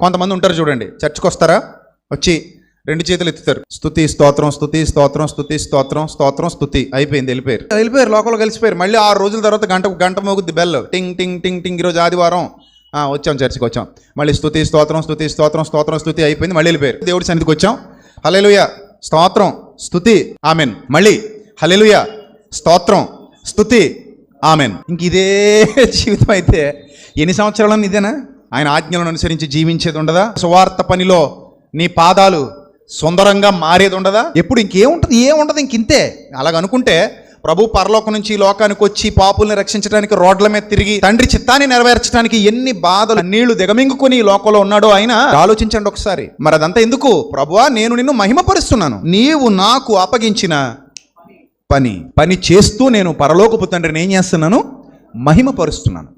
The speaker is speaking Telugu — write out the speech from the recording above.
కొంతమంది ఉంటారు చూడండి, చర్చ్కి వస్తారా, వచ్చి 2 చేతులు ఎత్తుతారు, స్తుతి స్తోత్రం స్తుతి స్తోత్రం స్తుతి స్తోత్రం స్తోత్రం స్తుతి, అయిపోయింది, వెళ్ళిపోయారు లోకల్ కలిసిపోయారు. మళ్ళీ 6 రోజుల తర్వాత గంట మోగుద్ది బెల్, టింగ్ టింగ్ టింగ్ టింగ్, ఈరోజు ఆదివారం, వచ్చాం చర్చికి వచ్చాం, మళ్ళీ స్తుతి స్తోత్రం స్తుతి స్తోత్రం స్తోత్రం స్తుతి, అయిపోయింది, మళ్ళీ వెళ్ళిపోయారు. దేవుడి సన్నిధికి వచ్చాం, హల్లెలూయా స్తోత్రం స్తుతి ఆమెన్, మళ్ళీ హల్లెలూయా స్తోత్రం స్తుతి ఆమెన్. ఇంక ఇదే జీవితం అయితే ఎన్ని సంవత్సరాలను ఇదేనా? ఆయన ఆజ్ఞలను అనుసరించి జీవించేది ఉండదా? సువార్త పనిలో నీ పాదాలు సుందరంగా మారేది ఉండదా? ఎప్పుడు ఇంకేముంటుంది? ఏముండదు, ఇంకింతే. అలాగనుకుంటే ప్రభు పరలోకం నుంచి లోకానికి వచ్చి పాపుల్ని రక్షించడానికి రోడ్ల మీద తిరిగి తండ్రి చిత్తాన్ని నెరవేర్చడానికి ఎన్ని బాధలు నీళ్లు దిగమింగుకొని ఈ లోకంలో ఉన్నాడో ఆయన ఆలోచించండి ఒకసారి. మరి అదంతా ఎందుకు? ప్రభువా, నేను నిన్ను మహిమపరుస్తున్నాను, నీవు నాకు అప్పగించిన పని చేస్తూ నేను పరలోకపు తండ్రిని ఏం చేస్తున్నాను? మహిమపరుస్తున్నాను.